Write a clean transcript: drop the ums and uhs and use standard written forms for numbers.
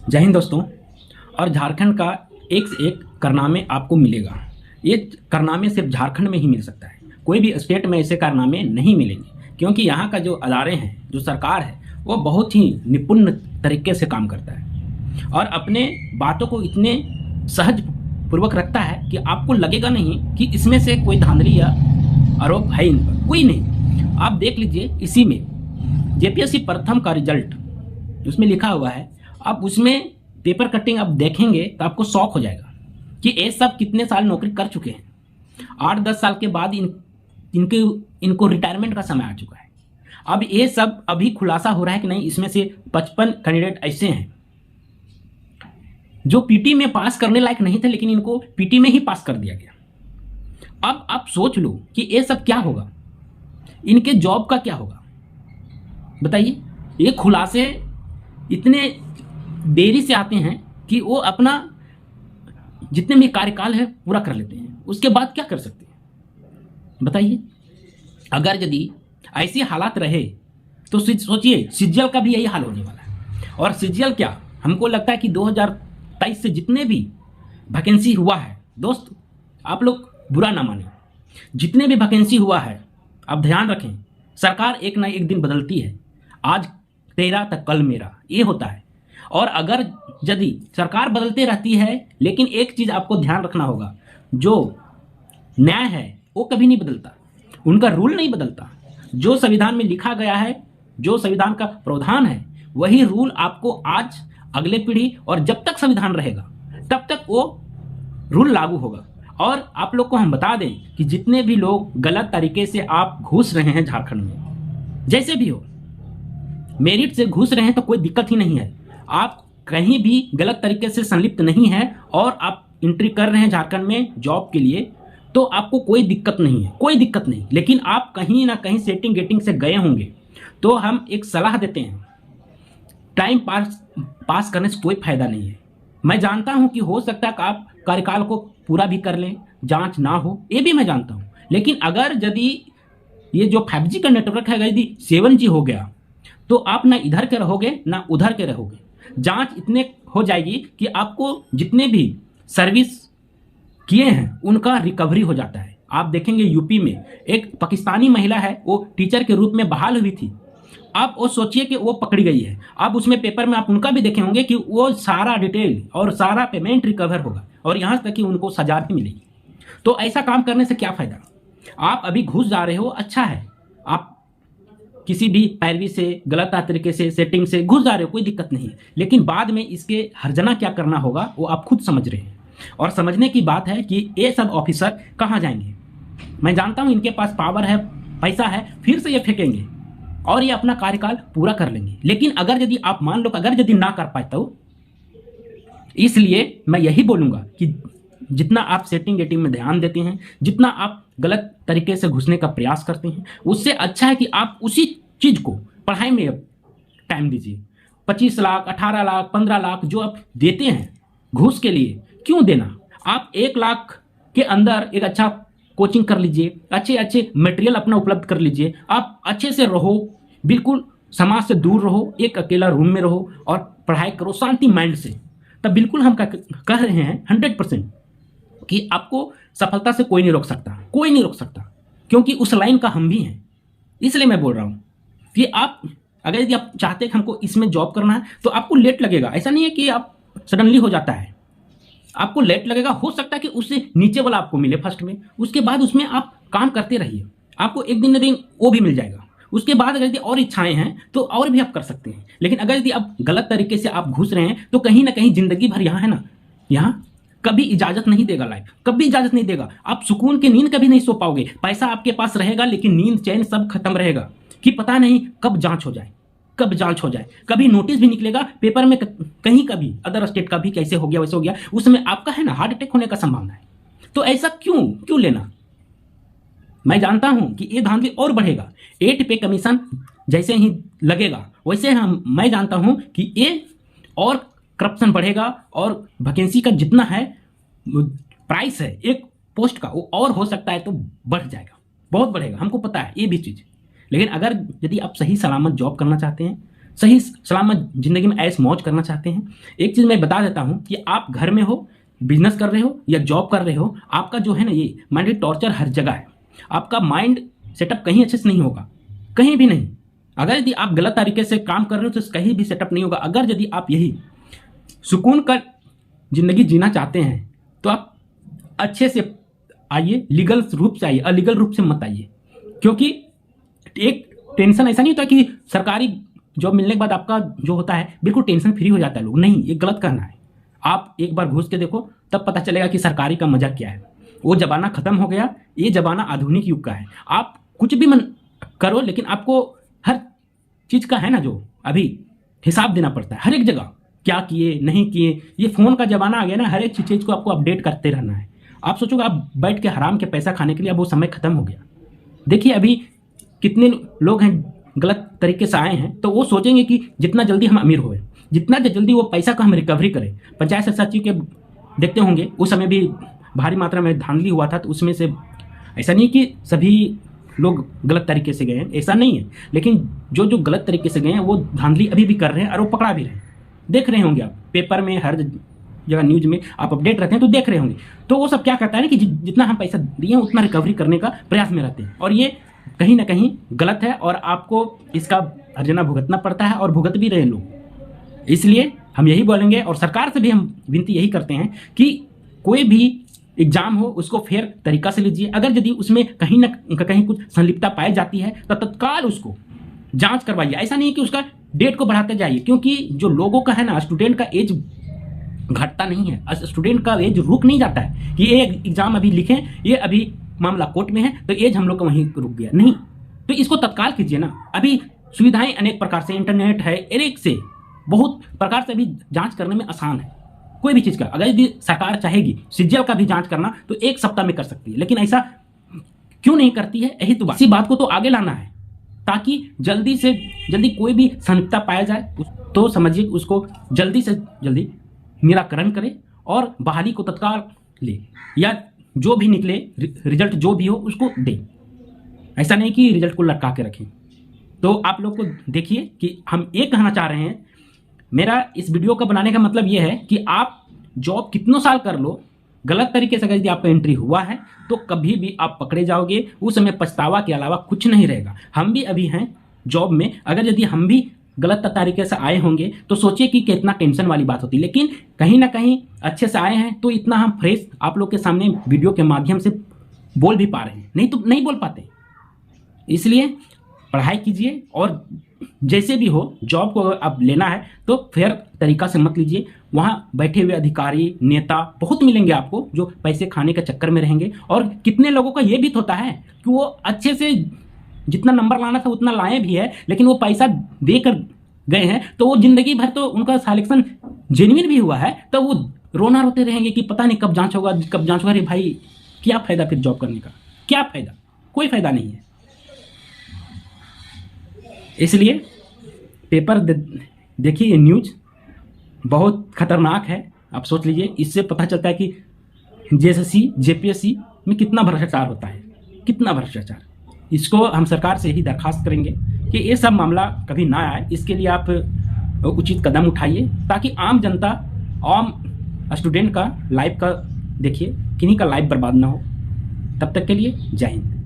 जय हिंद दोस्तों। और झारखंड का एक से एक कारनामे आपको मिलेगा। ये कारनामे सिर्फ झारखंड में ही मिल सकता है, कोई भी स्टेट में ऐसे कारनामे नहीं मिलेंगे, क्योंकि यहाँ का जो अदारे हैं, जो सरकार है, वो बहुत ही निपुण तरीके से काम करता है और अपने बातों को इतने सहज पूर्वक रखता है कि आपको लगेगा नहीं कि इसमें से कोई धांधली या आरोप है इन पर, कोई नहीं। आप देख लीजिए, इसी में जेपीएससी प्रथम का रिजल्ट उसमें लिखा हुआ है। आप उसमें पेपर कटिंग आप देखेंगे तो आपको शौक हो जाएगा कि ये सब कितने साल नौकरी कर चुके हैं। 8-10 साल के बाद इनको रिटायरमेंट का समय आ चुका है। अब ये सब अभी खुलासा हो रहा है कि नहीं, इसमें से 55 कैंडिडेट ऐसे हैं जो पीटी में पास करने लायक नहीं थे, लेकिन इनको पीटी में ही पास कर दिया गया। अब आप सोच लो कि ये सब क्या होगा, इनके जॉब का क्या होगा, बताइए। ये खुलासे इतने देरी से आते हैं कि वो अपना जितने भी कार्यकाल है पूरा कर लेते हैं, उसके बाद क्या कर सकते हैं, बताइए। अगर यदि ऐसी हालात रहे तो सोचिए सीजीएल का भी यही हाल होने वाला है। और सीजीएल क्या, हमको लगता है कि 2023 से जितने भी वैकेंसी हुआ है, दोस्त आप लोग बुरा ना माने, जितने भी वैकेंसी हुआ है, आप ध्यान रखें, सरकार एक ना एक दिन बदलती है। आज तेरा तो कल मेरा, ये होता है। और अगर यदि सरकार बदलते रहती है, लेकिन एक चीज़ आपको ध्यान रखना होगा, जो न्याय है वो कभी नहीं बदलता, उनका रूल नहीं बदलता। जो संविधान में लिखा गया है, जो संविधान का प्रावधान है, वही रूल आपको आज, अगले पीढ़ी और जब तक संविधान रहेगा तब तक वो रूल लागू होगा। और आप लोग को हम बता दें कि जितने भी लोग गलत तरीके से आप घुस रहे हैं झारखंड में, जैसे भी हो, मेरिट से घुस रहे हैं तो कोई दिक्कत ही नहीं है। आप कहीं भी गलत तरीके से संलिप्त नहीं है और आप एंट्री कर रहे हैं झारखंड में जॉब के लिए, तो आपको कोई दिक्कत नहीं है, कोई दिक्कत नहीं। लेकिन आप कहीं ना कहीं सेटिंग गेटिंग से गए होंगे, तो हम एक सलाह देते हैं, टाइम पास करने से कोई फायदा नहीं है। मैं जानता हूं कि हो सकता है कि आप कार्यकाल को पूरा भी कर लें, जांच ना हो, ये भी मैं जानता हूं। लेकिन अगर यदि ये जो 5G का नेटवर्क है, यदि 7G हो गया, तो आप ना इधर के रहोगे ना उधर के रहोगे। जांच इतने हो जाएगी कि आपको जितने भी सर्विस किए हैं उनका रिकवरी हो जाता है। आप देखेंगे यूपी में एक पाकिस्तानी महिला है, वो टीचर के रूप में बहाल हुई थी। आप वो सोचिए कि वो पकड़ी गई है। अब उसमें पेपर में आप उनका भी देखे होंगे कि वो सारा डिटेल और सारा पेमेंट रिकवर होगा और यहाँ तक कि उनको सजा भी मिलेगी। तो ऐसा काम करने से क्या फायदा। आप अभी घुस जा रहे हो, अच्छा है, आप किसी भी पैरवी से, गलत तरीके से, सेटिंग से घुस जा रहे हो, कोई दिक्कत नहीं है। लेकिन बाद में इसके हर्जना क्या करना होगा वो आप खुद समझ रहे हैं। और समझने की बात है कि ये सब ऑफिसर कहाँ जाएंगे। मैं जानता हूँ इनके पास पावर है, पैसा है, फिर से ये फेंकेंगे और ये अपना कार्यकाल पूरा कर लेंगे। लेकिन अगर यदि आप मान लो, अगर यदि ना कर पाए तो, इसलिए मैं यही बोलूँगा कि जितना आप सेटिंग गेटिंग में ध्यान देते हैं, जितना आप गलत तरीके से घुसने का प्रयास करते हैं, उससे अच्छा है कि आप उसी चीज़ को पढ़ाई में टाइम दीजिए। 25 लाख, 18 लाख, 15 लाख जो आप देते हैं घूस के लिए, क्यों देना। आप 1 लाख के अंदर एक अच्छा कोचिंग कर लीजिए, अच्छे अच्छे मटेरियल अपना उपलब्ध कर लीजिए, आप अच्छे से रहो, बिल्कुल समाज से दूर रहो, एक अकेला रूम में रहो और पढ़ाई करो शांति माइंड से। तब बिल्कुल हम कह रहे हैं 100% कि आपको सफलता से कोई नहीं रोक सकता, कोई नहीं रोक सकता, क्योंकि उस लाइन का हम भी हैं। इसलिए मैं बोल रहा हूँ कि आप अगर यदि आप चाहते हैं कि हमको इसमें जॉब करना है, तो आपको लेट लगेगा। ऐसा नहीं है कि आप सडनली हो जाता है, आपको लेट लगेगा। हो सकता है कि उससे नीचे वाला आपको मिले फर्स्ट में, उसके बाद उसमें आप काम करते रहिए, आपको एक दिन न दिन वो भी मिल जाएगा। उसके बाद अगर यदि और इच्छाएं हैं तो और भी आप कर सकते हैं। लेकिन अगर यदि आप गलत तरीके से आप घुस रहे हैं, तो कहीं ना कहीं जिंदगी भर यहाँ है ना, यहाँ कभी इजाजत नहीं देगा, लाइफ कभी इजाजत नहीं देगा। आप सुकून की नींद कभी नहीं सो पाओगे। पैसा आपके पास रहेगा, लेकिन नींद चैन सब खत्म रहेगा कि पता नहीं कब जांच हो जाए, कब जांच हो जाए। कभी नोटिस भी निकलेगा पेपर में, कहीं कभी अदर स्टेट का भी कैसे हो गया वैसे हो गया, उसमें आपका है ना हार्ट अटैक होने का संभावना है। तो ऐसा क्यों लेना। मैं जानता हूं कि ये धांधली और बढ़ेगा। 8 पे कमीशन जैसे ही लगेगा, वैसे मैं जानता हूं कि ये और करप्शन बढ़ेगा और वैकेंसी का जितना है प्राइस है एक पोस्ट का, वो और हो सकता है तो बढ़ जाएगा, बहुत बढ़ेगा, हमको पता है ये भी चीज़। लेकिन अगर यदि आप सही सलामत जॉब करना चाहते हैं, सही सलामत ज़िंदगी में ऐश मौज करना चाहते हैं, एक चीज़ मैं बता देता हूँ कि आप घर में हो, बिजनेस कर रहे हो या जॉब कर रहे हो, आपका जो है ना ये माइंड टॉर्चर हर जगह है। आपका माइंड सेटअप कहीं अच्छे से नहीं होगा, कहीं भी नहीं। अगर यदि आप गलत तरीके से काम कर रहे हो तो कहीं भी सेटअप नहीं होगा। अगर यदि आप यही सुकून का ज़िंदगी जीना चाहते हैं तो आप अच्छे से आइए, लीगल रूप से आइए, अलीगल रूप से मत आइए। क्योंकि एक टेंशन ऐसा नहीं होता कि सरकारी जॉब मिलने के बाद आपका जो होता है बिल्कुल टेंशन फ्री हो जाता है लोग, नहीं, ये गलत करना है। आप एक बार घुस के देखो, तब पता चलेगा कि सरकारी का मजा क्या है। वो ज़माना ख़त्म हो गया, ये ज़माना आधुनिक युग का है। आप कुछ भी मन करो, लेकिन आपको हर चीज़ का है ना जो अभी हिसाब देना पड़ता है, हर एक जगह क्या किए नहीं किए। ये फ़ोन का ज़माना आ गया ना, हर एक चीज़ को आपको अपडेट करते रहना है। आप सोचोगे आप बैठ के हराम के पैसा खाने के लिए, अब वो समय ख़त्म हो गया। देखिए अभी कितने लोग हैं गलत तरीके से आए हैं, तो वो सोचेंगे कि जितना जल्दी हम अमीर होए, जितना जल्दी वो पैसा का हम रिकवरी करें। पंचायत से सचिव के देखते होंगे, उस समय भी भारी मात्रा में धांधली हुआ था, तो उसमें से ऐसा नहीं कि सभी लोग गलत तरीके से गए हैं, ऐसा नहीं है। लेकिन जो जो गलत तरीके से गए हैं वो धांधली अभी भी कर रहे हैं और वो पकड़ा भी रहे हैं। देख रहे होंगे आप पेपर में, हर जगह न्यूज में आप अपडेट रहते हैं तो देख रहे होंगे। तो वो सब क्या करता है ना कि जितना हम पैसा दिए हैं उतना रिकवरी करने का प्रयास में रहते हैं, और ये कहीं ना कहीं गलत है और आपको इसका हर्जाना भुगतना पड़ता है और भुगत भी रहे लोग। इसलिए हम यही बोलेंगे और सरकार से भी हम विनती यही करते हैं कि कोई भी एग्जाम हो उसको फेयर तरीका से लीजिए। अगर यदि उसमें कहीं ना कहीं कुछ संलिप्तता पाई जाती है तो तत्काल उसको जांच करवाइए। ऐसा नहीं कि उसका डेट को बढ़ाते जाइए, क्योंकि जो लोगों का है ना, स्टूडेंट का एज घटता नहीं है, स्टूडेंट का एज रुक नहीं जाता है कि ये एग्जाम अभी लिखें, ये अभी मामला कोर्ट में है तो एज हम लोग का वहीं रुक गया, नहीं। तो इसको तत्काल कीजिए ना। अभी सुविधाएं अनेक प्रकार से, इंटरनेट है, एक से बहुत प्रकार से अभी जांच करने में आसान है कोई भी चीज़ का। अगर यदि सरकार चाहेगी सीजीएल का भी जांच करना तो 1 सप्ताह में कर सकती है, लेकिन ऐसा क्यों नहीं करती है? यही तो बात, इसी बात को तो आगे लाना है ताकि जल्दी से जल्दी कोई भी संलिप्तता पाया जाए तो समझिए उसको जल्दी से जल्दी निराकरण करें और बहाली को तत्काल ले, या जो भी निकले रिजल्ट जो भी हो उसको दे। ऐसा नहीं कि रिजल्ट को लटका के रखें। तो आप लोग को देखिए कि हम ये कहना चाह रहे हैं, मेरा इस वीडियो का बनाने का मतलब ये है कि आप जॉब कितनों साल कर लो, गलत तरीके से अगर यदि आपका एंट्री हुआ है तो कभी भी आप पकड़े जाओगे। उस समय पछतावा के अलावा कुछ नहीं रहेगा। हम भी अभी हैं जॉब में, अगर यदि हम भी गलत तरीके से आए होंगे तो सोचिए कि कितना टेंशन वाली बात होती, लेकिन कहीं ना कहीं अच्छे से आए हैं तो इतना हम फ्रेश आप लोग के सामने वीडियो के माध्यम से बोल भी पा रहे हैं, नहीं तो नहीं बोल पाते। इसलिए पढ़ाई कीजिए और जैसे भी हो जॉब को अब लेना है तो फेयर तरीका से मत लीजिए। वहाँ बैठे हुए अधिकारी नेता बहुत मिलेंगे आपको जो पैसे खाने के चक्कर में रहेंगे, और कितने लोगों का ये भी होता है कि वो अच्छे से जितना नंबर लाना था उतना लाए भी है, लेकिन वो पैसा देकर गए हैं तो वो जिंदगी भर तो उनका सिलेक्शन जेन्युइन भी हुआ है तो वो रोना रोते रहेंगे कि पता नहीं कब जांच होगा कब जांच होगा। अरे भाई क्या फ़ायदा फिर जॉब करने का, क्या फ़ायदा? कोई फ़ायदा नहीं है। इसलिए पेपर देखिए, ये न्यूज बहुत खतरनाक है। आप सोच लीजिए, इससे पता चलता है कि जेएसएससी जेपीएससी में कितना भ्रष्टाचार होता है, कितना भ्रष्टाचार। इसको हम सरकार से ही दरखास्त करेंगे कि ये सब मामला कभी ना आए। इसके लिए आप उचित कदम उठाइए ताकि आम जनता, आम स्टूडेंट का लाइफ का देखिए, किन्हीं का लाइफ बर्बाद ना हो। तब तक के लिए जय हिंद।